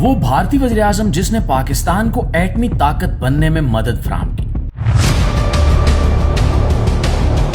وہ بھارتی وزیر اعظم جس نے پاکستان کو ایٹمی طاقت بننے میں مدد فراہم کی۔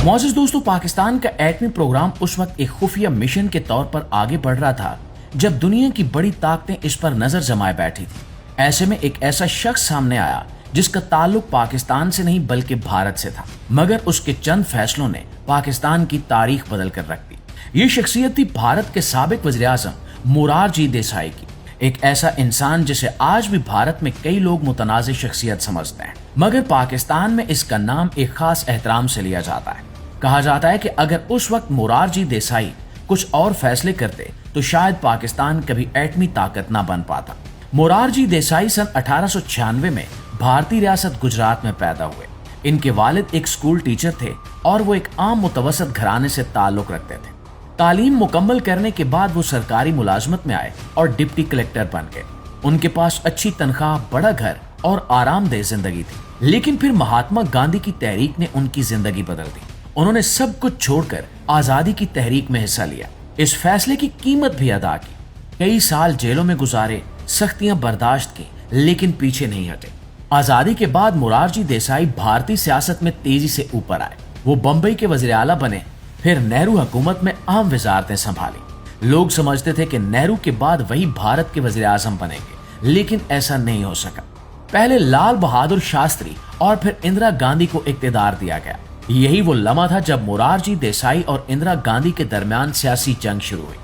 معزز دوستو، پاکستان کا ایٹمی پروگرام اس وقت ایک خفیہ مشن کے طور پر آگے بڑھ رہا تھا جب دنیا کی بڑی طاقتیں اس پر نظر جمائے بیٹھی تھی۔ ایسے میں ایک ایسا شخص سامنے آیا جس کا تعلق پاکستان سے نہیں بلکہ بھارت سے تھا، مگر اس کے چند فیصلوں نے پاکستان کی تاریخ بدل کر رکھ دی۔ یہ شخصیت تھی بھارت کے سابق وزیر اعظم مورارجی دیسائی کی، ایک ایسا انسان جسے آج بھی بھارت میں کئی لوگ متنازع شخصیت سمجھتے ہیں، مگر پاکستان میں اس کا نام ایک خاص احترام سے لیا جاتا ہے۔ کہا جاتا ہے کہ اگر اس وقت مورارجی دیسائی کچھ اور فیصلے کرتے تو شاید پاکستان کبھی ایٹمی طاقت نہ بن پاتا۔ مورارجی دیسائی سن 1896 میں بھارتی ریاست گجرات میں پیدا ہوئے۔ ان کے والد ایک سکول ٹیچر تھے اور وہ ایک عام متوسط گھرانے سے تعلق رکھتے تھے۔ تعلیم مکمل کرنے کے بعد وہ سرکاری ملازمت میں آئے اور ڈپٹی کلیکٹر بن گئے۔ ان کے پاس اچھی تنخواہ، بڑا گھر اور آرام دہ زندگی تھی، لیکن پھر مہاتما گاندھی کی تحریک نے ان کی زندگی بدل دی۔ انہوں نے سب کچھ چھوڑ کر آزادی کی تحریک میں حصہ لیا، اس فیصلے کی قیمت بھی ادا کی۔ کئی سال جیلوں میں گزارے، سختیاں برداشت کی، لیکن پیچھے نہیں ہٹے۔ آزادی کے بعد مورارجی دیسائی بھارتی سیاست میں تیزی سے اوپر آئے۔ وہ بمبئی کے وزیر اعلیٰ بنے، پھر نہرو حکومت میں اہم وزارتیں سنبھالی۔ لوگ سمجھتے تھے کہ نہرو کے بعد وہی بھارت کے وزیر اعظم بنیں گے، لیکن ایسا نہیں ہو سکا۔ پہلے لال بہادر شاستری اور پھر اندرا گاندھی کو اقتدار دیا گیا۔ یہی وہ لمحہ تھا جب مورارجی دیسائی اور اندرا گاندھی کے درمیان سیاسی جنگ شروع ہوئی۔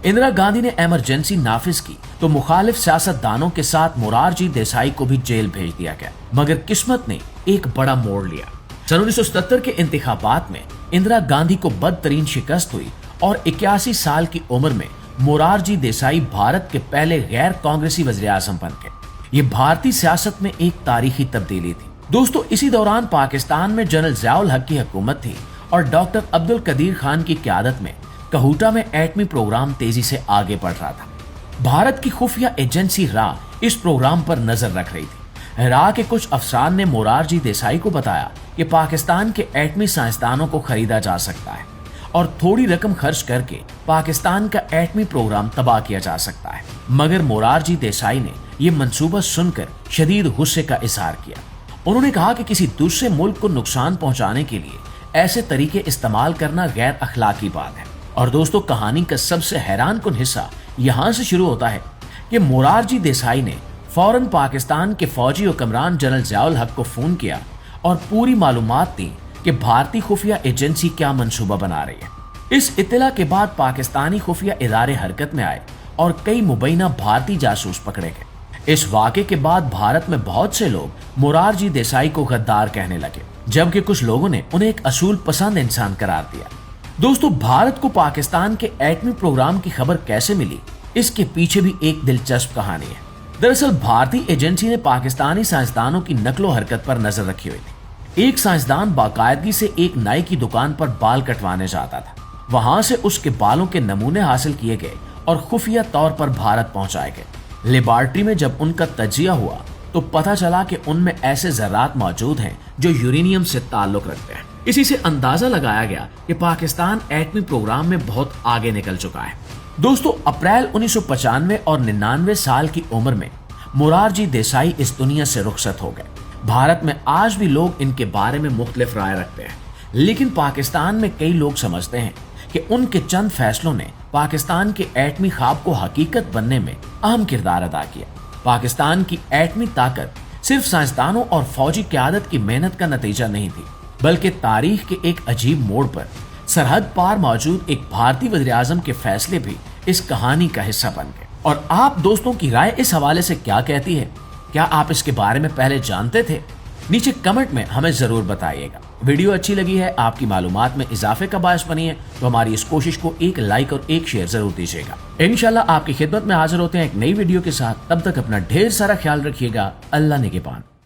اندرا گاندھی نے ایمرجنسی نافذ کی تو مخالف سیاست دانوں کے ساتھ مورارجی دیسائی کو بھی جیل بھیج دیا گیا، مگر قسمت نے ایک بڑا موڑ لیا۔ سن 1977 کے انتخابات میں اندرا گاندھی کو بدترین شکست ہوئی اور 81 سال کی عمر میں مورارجی دیسائی بھارت کے پہلے غیر کانگریسی وزیر اعظم بن گئے۔ یہ بھارتی سیاست میں ایک تاریخی تبدیلی تھی۔ دوستو، اسی دوران پاکستان میں جنرل ضیاء الحق کی حکومت تھی اور ڈاکٹر عبد القدیر خان کی قیادت میں کہوٹا میں ایٹمی پروگرام تیزی سے آگے بڑھ رہا تھا۔ بھارت کی خفیہ ایجنسی را اس پروگرام پر نظر رکھ رہی تھی۔ را کے کچھ افسران نے مورارجی دیسائی کو بتایا کہ پاکستان کے ایٹمی سائنسدانوں کو خریدا جا سکتا ہے اور تھوڑی رقم خرچ کر کے پاکستان کا ایٹمی پروگرام تباہ کیا جا سکتا ہے، مگر مورارجی دیسائی نے یہ منصوبہ سن کر شدید غصے کا اظہار کیا۔ انہوں نے کہا کہ کسی دوسرے ملک کو نقصان پہنچانے کے لیے ایسے طریقے استعمال کرنا غیر اخلاقی بات ہے۔ اور دوستو، کہانی کا سب سے حیران کن حصہ یہاں سے شروع ہوتا ہے کہ مورارجی دیسائی نے فوراً پاکستان کے فوجی حکمران جنرل ضیاء الحق کو فون کیا اور پوری معلومات دی کہ بھارتی خفیہ ایجنسی کیا منصوبہ بنا رہی ہے۔ اس اطلاع کے بعد پاکستانی خفیہ ادارے حرکت میں آئے اور کئی مبینہ بھارتی جاسوس پکڑے گئے۔ اس واقعے کے بعد بھارت میں بہت سے لوگ مورارجی دیسائی کو غدار کہنے لگے، جبکہ کچھ لوگوں نے انہیں ایک اصول پسند انسان قرار دیا۔ دوستو، بھارت کو پاکستان کے ایٹمی پروگرام کی خبر کیسے ملی، اس کے پیچھے بھی ایک دلچسپ کہانی ہے۔ دراصل بھارتی ایجنسی نے پاکستانی سائنسدانوں کی نقل و حرکت پر نظر رکھی ہوئی تھی۔ ایک سائنسدان باقاعدگی سے ایک نائی کی دکان پر بال کٹوانے جاتا تھا۔ وہاں سے اس کے بالوں کے نمونے حاصل کیے گئے اور خفیہ طور پر بھارت پہنچائے گئے۔ لیبارٹری میں جب ان کا تجزیہ ہوا تو پتہ چلا کہ ان میں ایسے ذرات موجود ہیں جو یورینیم سے تعلق رکھتے ہیں۔ اسی سے اندازہ لگایا گیا کہ پاکستان ایٹمی پروگرام میں بہت آگے نکل چکا ہے۔ دوستو، اپریل 1995 اور 99 سال کی عمر میں مورارجی دیسائی اس دنیا سے رخصت ہو گئے۔ بھارت میں آج بھی لوگ ان کے بارے میں مختلف رائے رکھتے ہیں، لیکن پاکستان میں کئی لوگ سمجھتے ہیں کہ ان کے چند فیصلوں نے پاکستان کے ایٹمی خواب کو حقیقت بننے میں اہم کردار ادا کیا۔ پاکستان کی ایٹمی طاقت صرف سائنسدانوں اور فوجی قیادت کی محنت کا نتیجہ نہیں تھی، بلکہ تاریخ کے ایک عجیب موڑ پر سرحد پار موجود ایک بھارتی وزیر اعظم کے فیصلے بھی اس کہانی کا حصہ بن گئے۔ اور آپ دوستوں کی رائے اس حوالے سے کیا کہتی ہے؟ کیا آپ اس کے بارے میں پہلے جانتے تھے؟ نیچے کمنٹ میں ہمیں ضرور بتائیے گا۔ ویڈیو اچھی لگی ہے، آپ کی معلومات میں اضافے کا باعث بنی ہے تو ہماری اس کوشش کو ایک لائک اور ایک شیئر ضرور دیجیے گا۔ انشاءاللہ آپ کی خدمت میں حاضر ہوتے ہیں ایک نئی ویڈیو کے ساتھ۔ تب تک اپنا ڈھیر سارا خیال رکھیے گا۔ اللہ نگہبان۔